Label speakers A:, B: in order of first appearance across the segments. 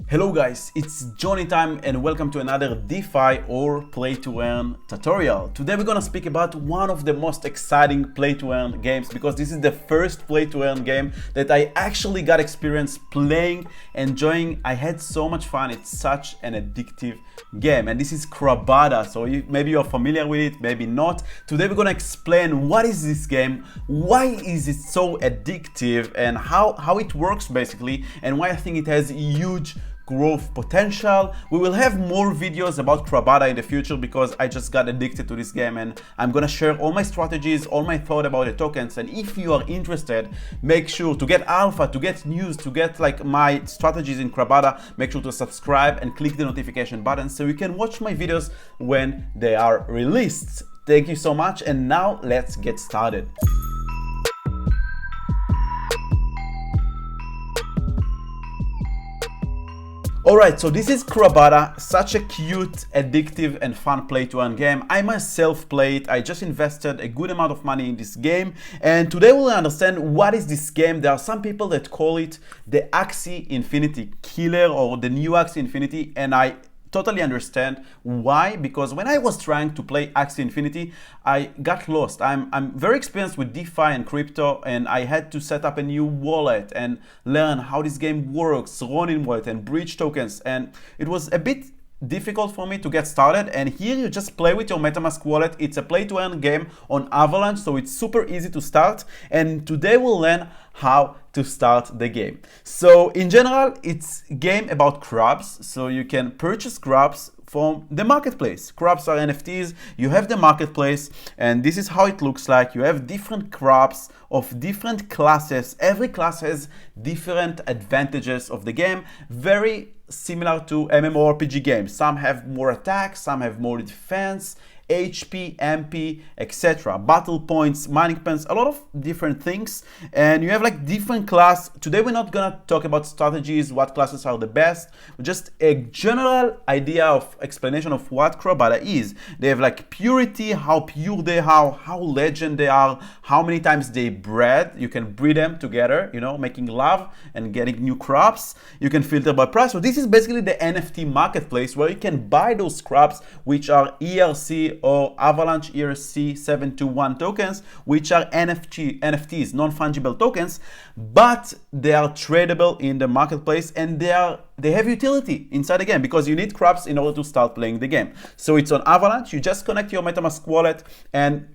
A: Hello guys, it's Johnny time and welcome to another DeFi or play to earn tutorial. Today we're gonna speak about one of the most exciting play to earn games because this is the first play to earn game that I actually got experience playing, enjoying. I had so much fun. It's such an addictive game and this is Crabada. So maybe you're familiar with it, maybe not. Today we're gonna explain what is this game, why is it so addictive and how it works basically, and why I think it has huge growth potential. We will have more videos about Crabada in the future because I just got addicted to this game and I'm gonna share all my strategies, all my thought about the tokens. And if you are interested, make sure to get alpha, to get news, to get like my strategies in Crabada, make sure to subscribe and click the notification button so you can watch my videos when they are released. Thank you so much, and now let's get started. Alright, so this is Crabada, such a cute, addictive and fun play to earn game. I myself play it. I just invested a good amount of money in this game, and today we'll understand what is this game. There are some people that call it the Axie Infinity Killer or the new Axie Infinity, and I totally understand why, because when I was trying to play Axie Infinity, I got lost. I'm very experienced with DeFi and crypto, and I had to set up a new wallet and learn how this game works, Ronin wallet and bridge tokens, and it was a bit difficult for me to get started. And here you just play with your MetaMask wallet. It's a play to earn game on Avalanche, so it's super easy to start, and today we'll learn how to start the game. So in general, it's a game about crabs, so you can purchase crabs from the marketplace. Crabs are NFTs. You have the marketplace, and this is how it looks like. You have different crabs of different classes. Every class has different advantages of the game, very similar to MMORPG games. Some have more attack, some have more defense, HP, MP, etc. Battle points, mining points, a lot of different things. And you have like different class. Today we're not gonna talk about strategies, what classes are the best, just a general idea of explanation of what Crabada is. They have like purity, how pure they are, how legend they are, how many times they bred. You can breed them together, you know, making love and getting new crops. You can filter by price. So this is basically the NFT marketplace where you can buy those crops, which are ERC or Avalanche ERC 721 tokens, which are NFTs, non-fungible tokens, but they are tradable in the marketplace, and they have utility inside the game because you need crabs in order to start playing the game. So it's on Avalanche. You just connect your MetaMask wallet and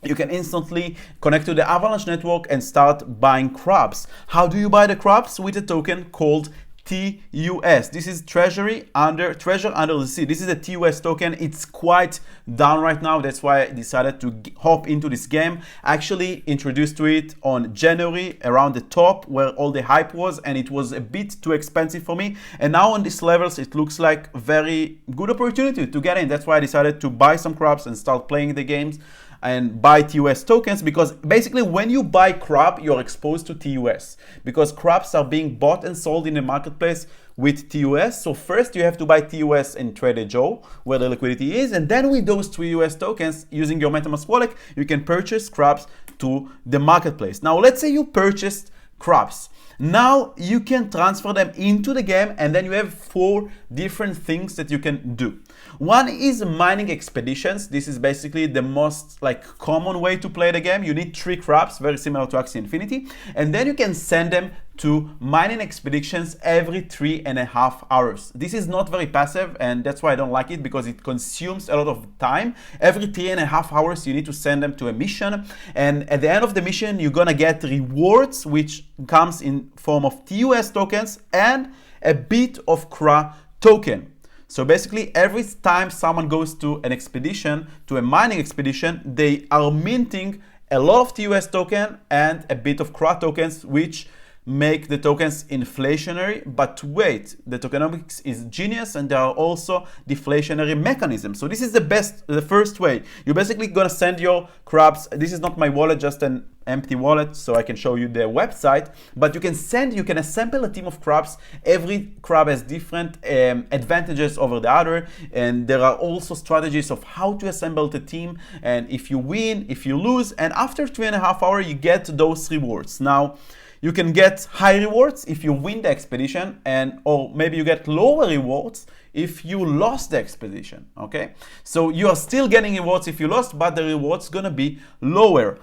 A: you can instantly connect to the Avalanche network and start buying crabs. How do you buy the crabs? With a token called TUS. This is treasure under the sea. This is a TUS token. It's quite down right now. That's why I decided to hop into this game. I actually introduced to it on January around the top where all the hype was, and it was a bit too expensive for me. And now on these levels, it looks like very good opportunity to get in. That's why I decided to buy some crabs and start playing the games and buy TUS tokens, because basically when you buy crab, you're exposed to TUS because crabs are being bought and sold in the marketplace with TUS. So first you have to buy TUS in Trader Joe where the liquidity is, and then with those TUS tokens using your MetaMask wallet, you can purchase crabs to the marketplace. Now let's say you purchased crabs. Now you can transfer them into the game, and then you have 4 different things that you can do. One is mining expeditions. This is basically the most common way to play the game. You need 3 crabs, very similar to Axie Infinity, and then you can send them to mining expeditions every 3.5 hours. This is not very passive, and that's why I don't like it, because it consumes a lot of time. Every 3.5 hours you need to send them to a mission, and at the end of the mission you're gonna get rewards, which comes in form of TUS tokens and a bit of CRA token. So basically every time someone goes to an expedition, to a mining expedition, they are minting a lot of TUS token and a bit of CRA tokens, which make the tokens inflationary. But wait, the tokenomics is genius, and there are also deflationary mechanisms. So this is the first way. You're basically gonna send your crabs. This is not my wallet, just an empty wallet, so I can show you the website, but you can assemble a team of crabs. Every crab has different advantages over the other, and there are also strategies of how to assemble the team, and if you win, if you lose, and after 3.5 hours you get those rewards. Now you can get high rewards if you win the expedition, or maybe you get lower rewards if you lost the expedition, okay? So you are still getting rewards if you lost, but the rewards gonna be lower.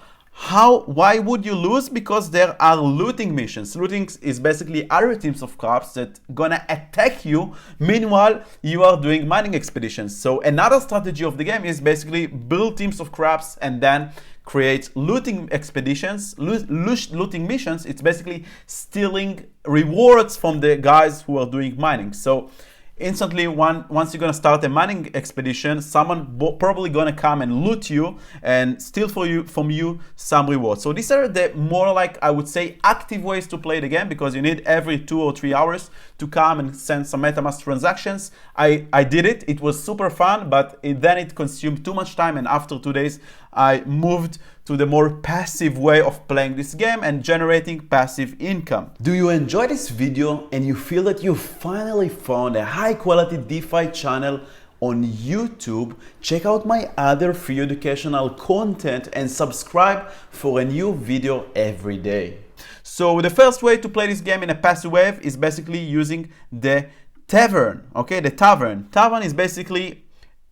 A: Why would you lose? Because there are looting missions. Looting is basically other teams of crabs that gonna attack you. Meanwhile, you are doing mining expeditions. So another strategy of the game is basically build teams of crabs and then create looting expeditions, looting missions. It's basically stealing rewards from the guys who are doing mining. So instantly, once you're gonna start a mining expedition, someone probably gonna come and loot you and steal from you some rewards. So these are the more like, I would say, active ways to play the game, because you need every 2 or 3 hours to come and send some MetaMask transactions. I did it. It was super fun, but then it consumed too much time, and after 2 days, I moved to the more passive way of playing this game and generating passive income. Do you enjoy this video and you feel that you finally found a high quality DeFi channel on YouTube? Check out my other free educational content and subscribe for a new video every day. So the first way to play this game in a passive way is basically using the Tavern, okay? The Tavern. Tavern is basically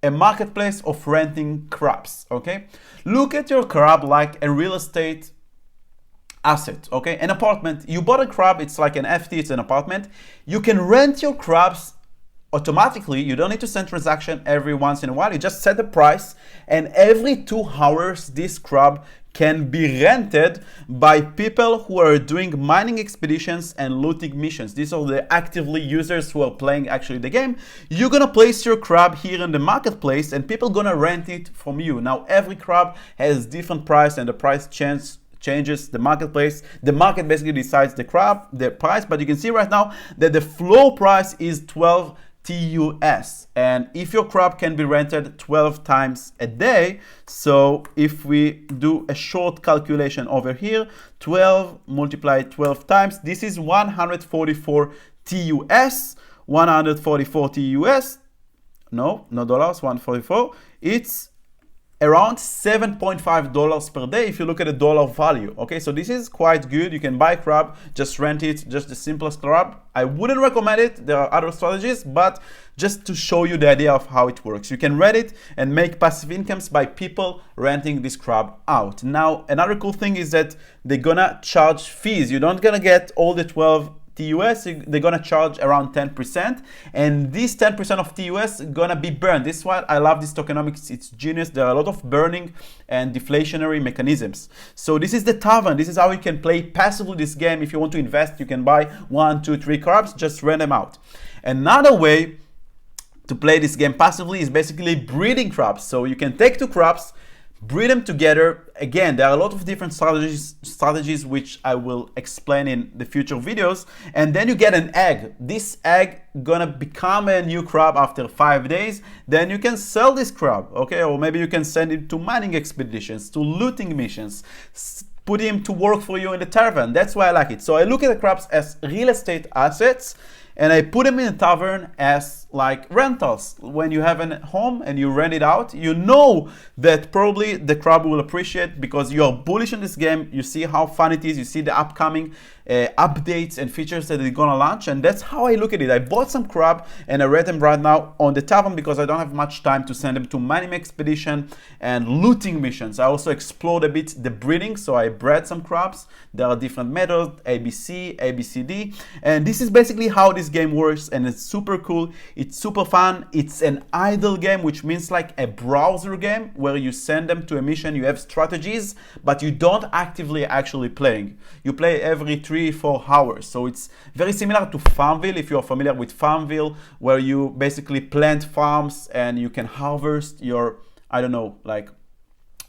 A: a marketplace of renting crabs, okay? Look at your crab like a real estate asset, okay? An apartment. You bought a crab, it's like an FT, it's an apartment. You can rent your crabs automatically. You don't need to send transaction every once in a while. You just set the price, and every 2 hours this crab can be rented by people who are doing mining expeditions and looting missions. These are the actively users who are playing actually the game. You're gonna place your crab here in the marketplace and people gonna rent it from you. Now every crab has different price, and the price changes the marketplace. The market basically decides the price, but you can see right now that the floor price is 12 TUS, and if your crab can be rented 12 times a day, so if we do a short calculation over here, 12 multiplied 12 times, this is 144 TUS, 144 TUS, no dollars, 144, it's around $7.5 per day if you look at the dollar value. Okay, so this is quite good. You can buy crab, just rent it, just the simplest crab. I wouldn't recommend it. There are other strategies, but just to show you the idea of how it works. You can rent it and make passive incomes by people renting this crab out. Now, another cool thing is that they're gonna charge fees. You're not gonna get all the 12 TUS, they're gonna charge around 10%, and this 10% of TUS gonna be burned. This is why I love this tokenomics, it's genius. There are a lot of burning and deflationary mechanisms. So this is the Tavern. This is how you can play passively this game. If you want to invest, you can buy 1, 2, 3 crabs, just rent them out. Another way to play this game passively is basically breeding crabs. So you can take 2 crabs, breed them together. Again, there are a lot of different strategies which I will explain in the future videos, and then you get an egg. This egg gonna become a new crab after 5 days. Then you can sell this crab, okay? Or maybe you can send it to mining expeditions, to looting missions, put him to work for you in the Tavern. That's why I like it. So I look at the crabs as real estate assets, and I put them in a Tavern as like rentals. When you have a home and you rent it out, you know that probably the crab will appreciate because you are bullish on this game. You see how fun it is. You see the upcoming updates and features that they're gonna launch, and that's how I look at it. I bought some crab and I rent them right now on the Tavern because I don't have much time to send them to mining expedition and looting missions. I also explored a bit the breeding, so I bred some crabs. There are different methods, ABC, ABCD, and this is basically how this game works, and it's super cool. It's super fun. It's an idle game, which means like a browser game where you send them to a mission, you have strategies, but you don't actively actually playing. You play every 3-4 hours. So it's very similar to Farmville, if you're familiar with Farmville, where you basically plant farms and you can harvest your, I don't know, like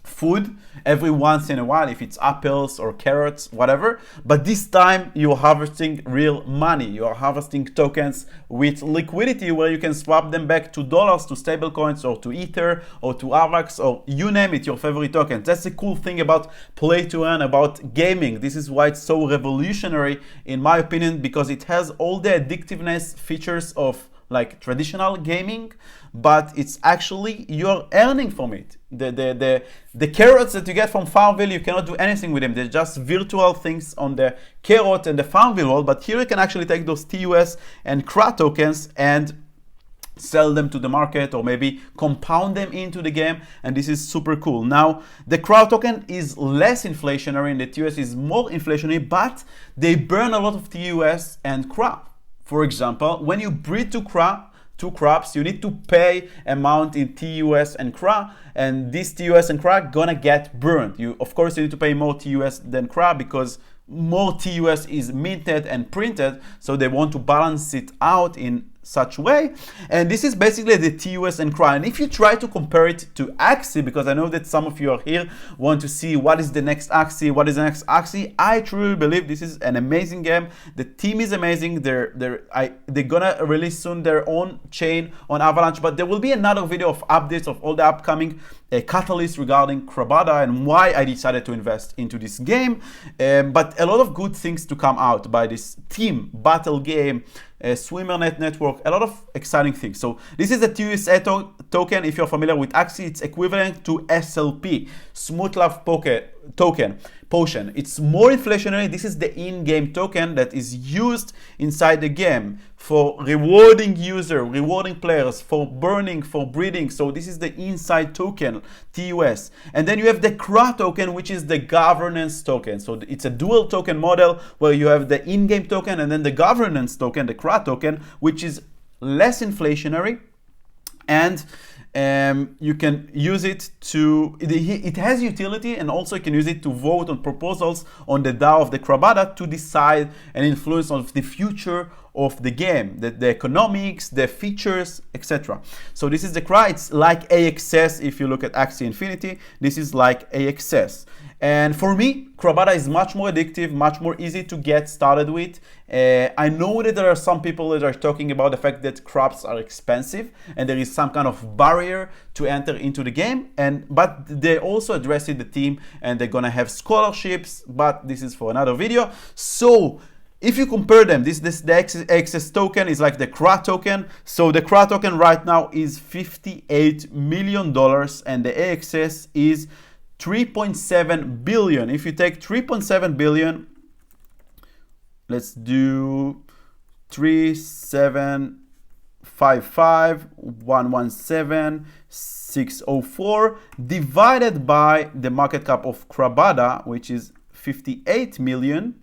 A: food every once in a while, if it's apples or carrots, whatever. But this time you're harvesting real money. You are harvesting tokens with liquidity where you can swap them back to dollars, to stable coins, or to Ether, or to AVAX, or you name it, your favorite token. That's the cool thing about play to earn, about gaming. This is why it's so revolutionary in my opinion, because it has all the addictiveness features of like traditional gaming, but it's actually you're earning from it. The carrots that you get from Farmville, you cannot do anything with them. They're just virtual things on the carrot and the Farmville world. But here you can actually take those TUS and CRA tokens and sell them to the market, or maybe compound them into the game, and this is super cool. Now, the CRA token is less inflationary and the TUS is more inflationary, but they burn a lot of TUS and CRA. For example, when you breed two crops, you need to pay amount in TUS and CRA, and this TUS and CRA gonna get burned. Of course, you need to pay more TUS than CRA because more TUS is minted and printed, so they want to balance it out in such way. And this is basically the TUS and CRA. And if you try to compare it to Axie, because I know that some of you are here want to see what is the next Axie, I truly believe this is an amazing game. The team is amazing. They're gonna release soon their own chain on Avalanche, but there will be another video of updates of all the upcoming catalysts regarding Crabada and why I decided to invest into this game. But a lot of good things to come out by this team, battle game, SwimmerNet network, a lot of exciting things. So this is the TUS token. If you're familiar with Axie, it's equivalent to SLP, Smooth Love Token. Potion. It's more inflationary. This is the in-game token that is used inside the game for rewarding user, rewarding players, for burning, for breeding. So this is the inside token, TUS. And then you have the CRA token, which is the governance token. So it's a dual token model where you have the in-game token and then the governance token, the CRA token, which is less inflationary, and you can use it to, it has utility, and also you can use it to vote on proposals on the DAO of the Crabada to decide and influence on the future of the game, the economics, the features, etc. So this is the CRA. It's like AXS. If you look at Axie Infinity, this is like AXS. And for me, Crabada is much more addictive, much more easy to get started with. I know that there are some people that are talking about the fact that crops are expensive and there is some kind of barrier to enter into the game. But they also address it, the team, and they're gonna have scholarships, but this is for another video. So if you compare them, the AXS token is like the CRA token. So the CRA token right now is $58 million and the AXS is 3.7 billion. If you take 3.7 billion, let's do 3755,117,604 divided by the market cap of Crabada, which is 58 million.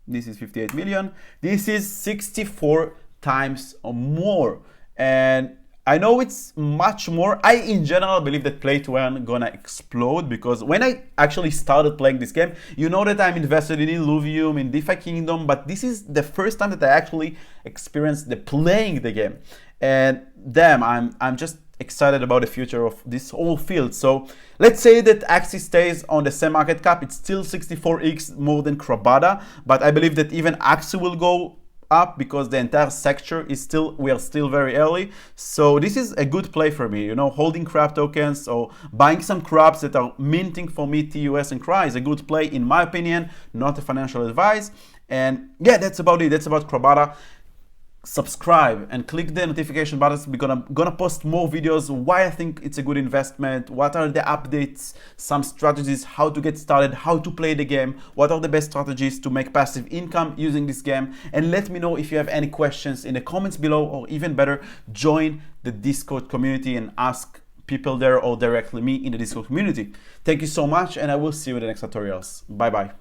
A: This is 58 million. This is 64 times or more. And I know it's much more. I, in general, believe that play to earn gonna explode, because when I actually started playing this game, you know that I'm invested in Illuvium, in DeFi Kingdom, but this is the first time that I actually experienced playing the game. And damn, I'm just excited about the future of this whole field. So let's say that Axie stays on the same market cap. It's still 64x more than Crabada, but I believe that even Axie will go up because the entire sector is we are still very early. So this is a good play for me, you know, holding CRA tokens or buying some crops that are minting for me TUS and CRA is a good play in my opinion, not a financial advice. And yeah, that's about it. That's about Crabada. Subscribe and click the notification buttons. We're gonna post more videos why I think it's a good investment, what are the updates, some strategies, how to get started, how to play the game, what are the best strategies to make passive income using this game. And let me know if you have any questions in the comments below, or even better, join the Discord community and ask people there or directly me in the Discord community. Thank you so much, and I will see you in the next tutorials. Bye bye.